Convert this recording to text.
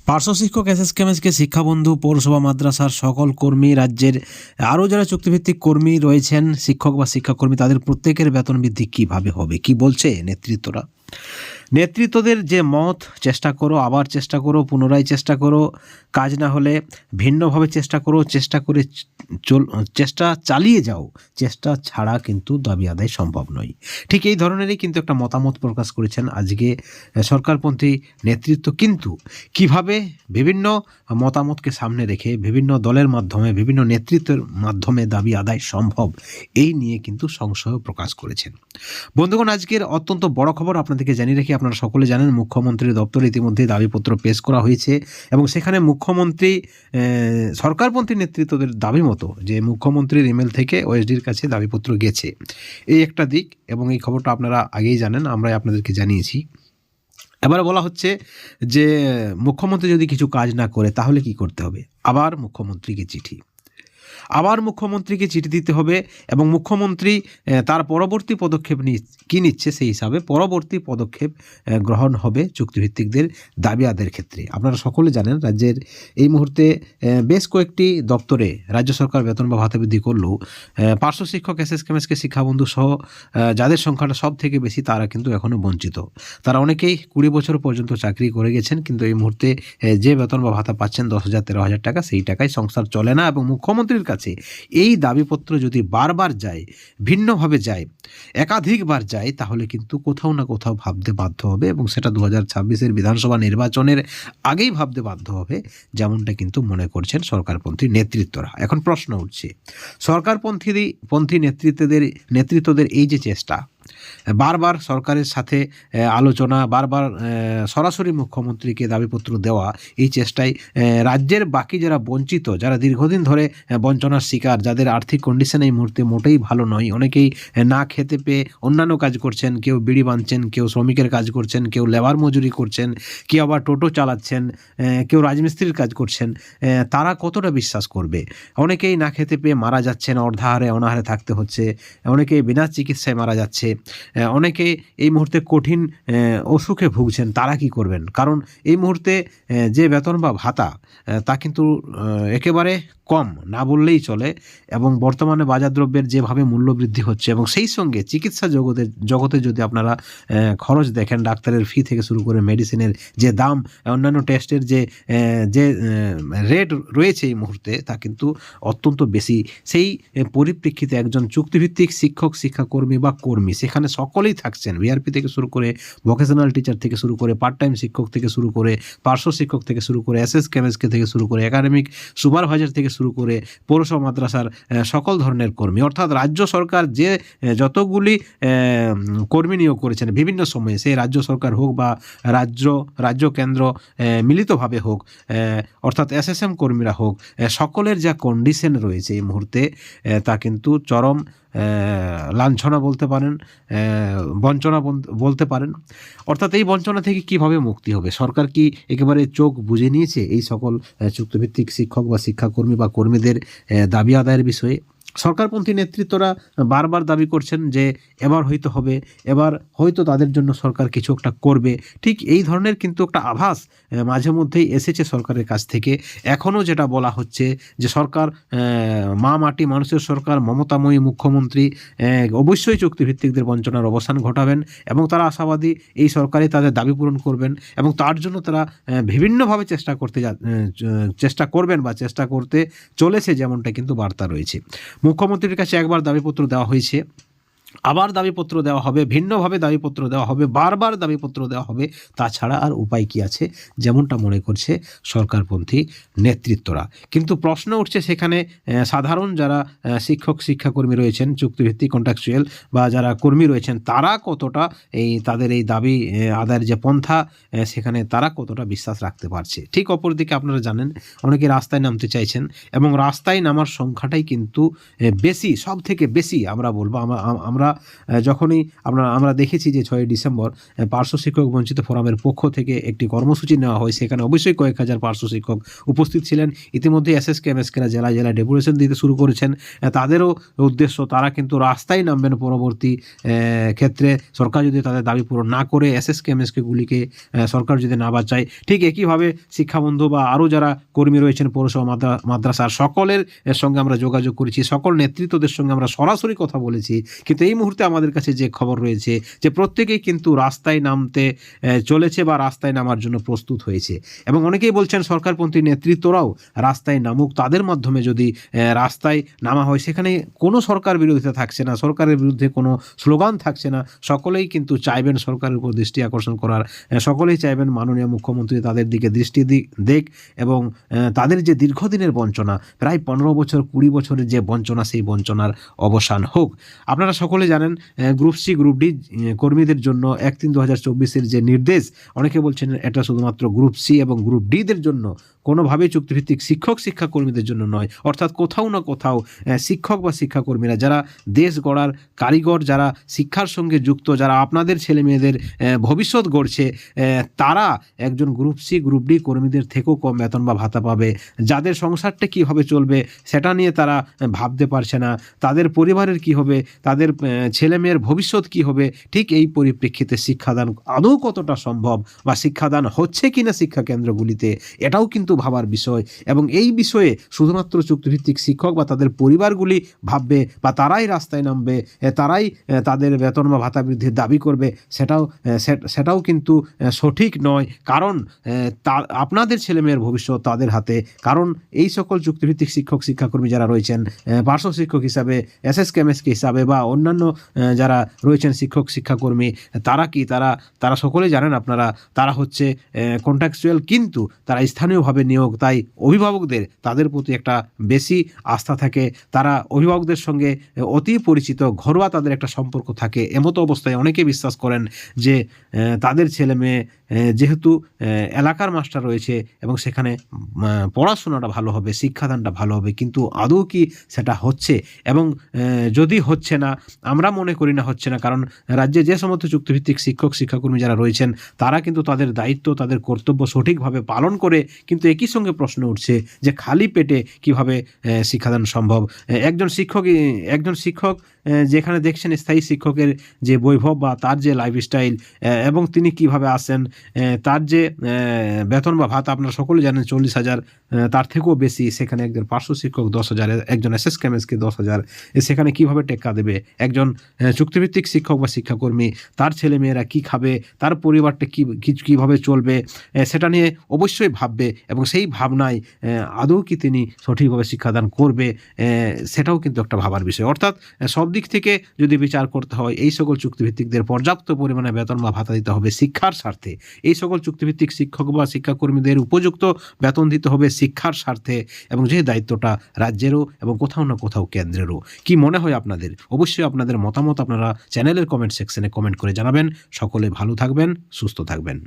পার্শ্ব শিক্ষক এসএসকেএমএসকে শিক্ষাবন্ধু পৌরসভা মাদ্রাসার সকল কর্মী, রাজ্যের আরও যারা চুক্তিভিত্তিক কর্মী রয়েছেন, শিক্ষক বা শিক্ষাকর্মী, তাদের প্রত্যেকের বেতন বৃদ্ধি কীভাবে হবে, কি বলছে নেতৃত্বরা? নেতৃত্বদের যে মত, চেষ্টা করো, আবার চেষ্টা করো, পুনরায় চেষ্টা করো, কাজ না হলে ভিন্নভাবে চেষ্টা করো, চেষ্টা করে চেষ্টা চালিয়ে যাও, চেষ্টা ছাড়া কিন্তু দাবি আদায় সম্ভব নয়। ঠিক এই ধরনেরই কিন্তু একটা মতামত প্রকাশ করেছেন আজকে সরকারপন্থী নেতৃত্ব। কিন্তু কিভাবে বিভিন্ন মতামতকে সামনে রেখে বিভিন্ন দলের মাধ্যমে, বিভিন্ন নেতৃত্বের মাধ্যমে দাবি আদায় সম্ভব, এই নিয়ে কিন্তু সংশয় প্রকাশ করেছেন। বন্ধুগণ, আজকের অত্যন্ত বড় খবর আপনাদেরকে জানিয়ে রেখে, আপনারা সকলে জানেন মুখ্যমন্ত্রীর দপ্তরে ইতিমধ্যে দাবিপত্র পেশ করা হয়েছে এবং সেখানে মুখ্যমন্ত্রী সরকারপন্থী নেতৃত্বদের দাবি মতো যে মুখ্যমন্ত্রীর ইমেল থেকে ওএসডির কাছে দাবিপত্র গেছে, এই একটা দিক। এবং এই খবরটা আপনারা আগেই জানেন, আমরাই আপনাদেরকে জানিয়েছি। এবারে বলা হচ্ছে যে মুখ্যমন্ত্রী যদি কিছু কাজ না করে তাহলে কি করতে হবে? আবার মুখ্যমন্ত্রীকে চিঠি দিতে হবে এবং মুখ্যমন্ত্রী তার পরবর্তী পদক্ষেপ কী নিচ্ছে সেই হিসাবে পরবর্তী পদক্ষেপ গ্রহণ হবে চুক্তিভিত্তিকদের দাবি আদায়ের ক্ষেত্রে। আপনারা সকলে জানেন রাজ্যের এই মুহূর্তে বেশ কয়েকটি দপ্তরে রাজ্য সরকার বেতন বা ভাতা বৃদ্ধি করলেও পার্শ্ব শিক্ষক এসএসকেএমএসকে শিক্ষাবন্ধু সহ যাদের সংখ্যাটা সব থেকে বেশি, তারা কিন্তু এখনও বঞ্চিত। তারা অনেকেই 20 বছর পর্যন্ত চাকরি করে গেছেন, কিন্তু এই মুহূর্তে যে বেতন বা ভাতা পাচ্ছেন 10,000-13,000 টাকা, সেই টাকায় সংসার চলে না। এবং মুখ্যমন্ত্রীর কাছে এই দাবিপত্র যদি বারবার যায়, ভিন্নভাবে যায়, একাধিকবার যায়, তাহলে কিন্তু কোথাও না কোথাও ভাবতে বাধ্য হবে এবং সেটা 2026-এর বিধানসভা নির্বাচনের আগেই ভাবতে বাধ্য হবে, যেমনটা কিন্তু মনে করছেন সরকারপন্থী নেতৃত্বরা। এখন প্রশ্ন উঠছে, সরকারপন্থী নেতৃত্বদের এই যে চেষ্টা, বারবার সরকারের সাথে আলোচনা, বারবার সরাসরি মুখ্যমন্ত্রীকে দাবিপত্র দেওয়া, এই চেষ্টায় রাজ্যের বাকি যারা বঞ্চিত, যারা দীর্ঘদিন ধরে বঞ্চনার শিকার, যাদের আর্থিক কন্ডিশন এই মুহূর্তে মোটেই ভালো নয়, অনেকেই না খেতে পেয়ে অন্যান্য কাজ করছেন, কেউ বিড়ি বাঁধছেন, কেউ শ্রমিকের কাজ করছেন, কেউ লেবার মজুরি করছেন, কেউ আবার টোটো চালাচ্ছেন, কেউ রাজমিস্ত্রির কাজ করছেন, তারা কতটা বিশ্বাস করবে? অনেকেই না খেতে পেয়ে মারা যাচ্ছেন, অর্ধাহারে অনাহারে থাকতে হচ্ছে, অনেকেই বিনা চিকিৎসায় মারা যাচ্ছে, অনেকে এই মুহূর্তে কঠিন অসুখে ভুগছেন, তারা কি করবেন? কারণ এই মুহূর্তে যে বেতন বা ভাতা, তা কিন্তু একেবারে কম না বললেই চলে। এবং বর্তমানে বাজার দ্রব্যের যেভাবে মূল্য বৃদ্ধি হচ্ছে এবং সেই সঙ্গে চিকিৎসা জগতে যদি আপনারা খরচ দেখেন, ডাক্তারের ফি থেকে শুরু করে মেডিসিনের যে দাম, অন্যান্য টেস্টের যে রেট রয়েছে এই মুহূর্তে, তা কিন্তু অত্যন্ত বেশি। সেই পরিপ্রেক্ষিতে একজন চুক্তিভিত্তিক শিক্ষক, শিক্ষাকর্মী বা কর্মী, সেখানে সকলেই থাকছেন, ভিআরপি থেকে শুরু করে ভোকেশনাল টিচার থেকে শুরু করে পার্ট টাইম শিক্ষক থেকে শুরু করে পার্শ্ব শিক্ষক থেকে শুরু করে এসএসকেএমএসকে থেকে শুরু করে একাডেমিক সুপারভাইজার থেকে শুরু করে পৌরসভা মাদ্রাসার সকল ধরনের কর্মী, অর্থাৎ রাজ্য সরকার যে যতগুলি কর্মী নিয়োগ করেছেন বিভিন্ন সময়ে, সেই রাজ্য সরকার হোক বা রাজ্য কেন্দ্র মিলিতভাবে হোক, অর্থাৎ এসএসএম কর্মীরা হোক, সকলের যা কন্ডিশন রয়েছে এই মুহূর্তে, তা কিন্তু চরম লাঞ্ছনা বলতে পারেন, বঞ্চনা বলতে পারেন। অর্থাৎ এই বঞ্চনা থেকে কিভাবে মুক্তি হবে? সরকার কি একেবারে চোখ বুজে নিয়েছে এই সকল চুক্তিভিত্তিক শিক্ষক বা শিক্ষাকর্মী বা কর্মীদের দাবি আদায়ের বিষয়ে? সরকারপন্থী নেতৃত্বরা বারবার দাবি করছেন যে এবার হয়তো হবে, এবার হয়তো তাদের জন্য সরকার কিছু একটা করবে। ঠিক এই ধরনের কিন্তু একটা আভাস মাঝে মধ্যেই এসেছে সরকারের কাছ থেকে। এখনও যেটা বলা হচ্ছে যে সরকার, মা মাটি মানুষের সরকার, মমতাময়ী মুখ্যমন্ত্রী অবশ্যই চুক্তিভিত্তিকদের বঞ্চনার অবসান ঘটাবেন এবং তারা আশাবাদী এই সরকারই তাদের দাবি পূরণ করবেন এবং তার জন্য তারা বিভিন্নভাবে চেষ্টা করবেন বা চেষ্টা করতে চলেছে, যেমনটা কিন্তু বার্তা রয়েছে। মুখ্যমন্ত্রীর কাছে একবার দাবিপত্র দেওয়া হয়েছে, আবার দাবিপত্র দেওয়া হবে, ভিন্নভাবে দাবিপত্র দেওয়া হবে, বারবার দাবিপত্র দেওয়া হবে, তাছাড়া আর উপায় কি আছে, যেমনটা মনে করছে সরকারপন্থী নেতৃত্বরা। কিন্তু প্রশ্ন উঠছে সেখানে সাধারণ যারা শিক্ষক শিক্ষাকর্মী রয়েছেন, চুক্তিভিত্তিক কন্ট্রাকচুয়াল বা যারা কর্মী রয়েছেন, তারা কতটা তাদের এই দাবি আদায়ের যে পন্থা, সেখানে তারা কতটা বিশ্বাস রাখতে পারছে। ঠিক অপরদিকে আপনারা জানেন অনেকে রাস্তায় নামতে চাইছেন এবং রাস্তায় নামার সংখ্যাটাই কিন্তু বেশি, সব থেকে বেশি আমরা বলবো, আমরা যখনই আমরা দেখেছি যে 6ই ডিসেম্বর পার্শ্ব শিক্ষক বঞ্চিত ফোরামের পক্ষ থেকে একটি কর্মসূচি নেওয়া হয়, সেখানে অবশ্যই কয়েক হাজার পার্শ্ব শিক্ষক উপস্থিত ছিলেন। ইতিমধ্যে এসএসকে এমএসকেরা জেলায় জেলায় ডেপুটেশন দিতে শুরু করেছেন। তাদেরও উদ্দেশ্য, তারা কিন্তু রাস্তায় নামবেন পরবর্তী ক্ষেত্রে সরকার যদি তাদের দাবি পূরণ না করে, এসএসকে এমএসকেগুলিকে সরকার যদি না বাঁচায়। ঠিক একইভাবে শিক্ষাবন্ধু বা আরও যারা কর্মী রয়েছেন পৌরসভা মাদ্রাসার সকলের সঙ্গে আমরা যোগাযোগ করেছি, সকল নেতৃত্বদের সঙ্গে আমরা সরাসরি কথা বলেছি। কিন্তু এই মুহূর্তে আমাদের কাছে যে খবর রয়েছে যে প্রত্যেকেই কিন্তু রাস্তায় নামতে চলেছে বা রাস্তায় নামার জন্য প্রস্তুত হয়েছে। এবং অনেকেই বলছেন সরকারপন্থী নেতৃত্বরাও রাস্তায় নামুক, তাদের মাধ্যমে যদি রাস্তায় নামা হয় সেখানে কোনো সরকার বিরোধিতা থাকছে না, সরকারের বিরুদ্ধে কোনো স্লোগান থাকছে না। সকলেই কিন্তু চাইবেন সরকারের উপর দৃষ্টি আকর্ষণ করার, সকলেই চাইবেন মাননীয় মুখ্যমন্ত্রী তাদের দিকে দৃষ্টি দেখ এবং তাদের যে দীর্ঘদিনের বঞ্চনা, প্রায় 15 বছর 20 বছরের যে বঞ্চনা, সেই বঞ্চনার অবসান হোক। আপনারা সকলে জানেন গ্রুপ সি গ্রুপ ডি কর্মীদের জন্য 1/3/2024 যে নির্দেশ, অনেকে বলছেন এটা শুধুমাত্র গ্রুপ সি এবং গ্রুপ ডিদের জন্য, কোনোভাবেই চুক্তিভিত্তিক শিক্ষাকর্মীদের জন্য নয়। অর্থাৎ কোথাও না কোথাও শিক্ষক বা শিক্ষাকর্মীরা যারা দেশ গড়ার কারিগর, যারা শিক্ষার সঙ্গে যুক্ত, যারা আপনাদের ছেলে মেয়েদের ভবিষ্যৎ গড়ছে, তারা একজন গ্রুপ সি গ্রুপ ডি কর্মীদের থেকেও কম বেতন বা ভাতা পাবে। যাদের সংসারটা কীভাবে চলবে সেটা নিয়ে তারা ভাবতে পারছে না, তাদের পরিবারের কি হবে, তাদের ছেলে মেয়ের ভবিষ্যৎ কি হবে। ঠিক এই পরিপ্রেক্ষিতে শিক্ষাদান আদৌ কতটা সম্ভব বা শিক্ষাদান হচ্ছে কিনা শিক্ষা কেন্দ্রগুলিতে, এটাও কিন্তু ভাবার বিষয়। এবং এই বিষয়ে শুধুমাত্র চুক্তিভিত্তিক শিক্ষক বা তাদের পরিবারগুলি ভাববে বা তারাই রাস্তায় নামবে, তারাই তাদের বেতন বা ভাতা বৃদ্ধির দাবি করবে, সেটাও কিন্তু সঠিক নয়। কারণ আপনাদের ছেলেমেয়ের ভবিষ্যৎ তাদের হাতে। কারণ এই সকল চুক্তিভিত্তিক শিক্ষাকর্মী যারা রয়েছেন পার্শ্ব শিক্ষক হিসাবে, এসএসকে এমএসকে হিসাবে বা অন্যান্য যারা রয়েছেন শিক্ষাকর্মী, তারা কি তারা সকলেই জানেন আপনারা, তারা হচ্ছে কন্ট্রাকচুয়াল, কিন্তু তারা স্থানীয়ভাবে নিয়োগ। তাই অভিভাবকদের তাদের প্রতি একটা বেশি আস্থা থাকে, তারা অভিভাবকদের সঙ্গে অতি পরিচিত, ঘরোয়া তাদের একটা সম্পর্ক থাকে। এমতো অবস্থায় অনেকে বিশ্বাস করেন যে তাদের ছেলে মেয়ে যেহেতু এলাকার মাস্টার রয়েছে এবং সেখানে পড়াশোনাটা ভালো হবে, শিক্ষাদানটা ভালো হবে। কিন্তু আদৌ কি সেটা হচ্ছে? এবং যদি হচ্ছে না, আমরা মনে করি না হচ্ছে না, কারণ রাজ্যে যে সমস্ত চুক্তিভিত্তিক শিক্ষাকর্মী যারা রয়েছেন তারা কিন্তু তাদের দায়িত্ব, তাদের কর্তব্য সঠিকভাবে পালন করে। কিন্তু একই সঙ্গে প্রশ্ন উঠছে যে খালি পেটে কিভাবে শিক্ষাদান সম্ভব? একজন শিক্ষক যেখানে দেখছেন স্থায়ী শিক্ষকের যে বৈভব বা তার যে লাইফস্টাইল এবং তিনি কিভাবে আসেন, তার যে বেতন বা ভাতা আপনারা সকলে জানেন 40,000, তার থেকেও বেশি। সেখানে একজন পার্শ্ব শিক্ষক 10,000, একজন এসএসকে এমএসকে 10,000, সেখানে কিভাবে টেক্কা দেবে? একজন চুক্তিভিত্তিক শিক্ষক বা শিক্ষাকর্মী, তার ছেলেমেয়েরা কি খাবে, তার পরিবারটা কীভাবে চলবে, সেটা নিয়ে অবশ্যই ভাববে। এবং সেই ভাবনায় আদৌ কি তিনি সঠিকভাবে শিক্ষাদান করবে, সেটাও কিন্তু একটা ভাবার বিষয়। অর্থাৎ সব দিক থেকে যদি বিচার করতে হয়, এই সকল চুক্তিভিত্তিকদের পর্যাপ্ত পরিমাণে বেতন বা ভাতা দিতে হবে শিক্ষার স্বার্থে। এই সকল চুক্তিভিত্তিক শিক্ষক বা শিক্ষাকর্মীদের উপযুক্ত বেতন দিতে হবে শিক্ষার স্বার্থে, এবং যে দায়িত্বটা রাজ্যেরও এবং কোথাও না কোথাও কেন্দ্রেরও। কি মনে হয় আপনাদের? অবশ্যই আপনাদের মতামত আপনারা চ্যানেলের কমেন্ট সেকশনে কমেন্ট করে জানাবেন। সকলে ভালো থাকবেন, সুস্থ থাকবেন।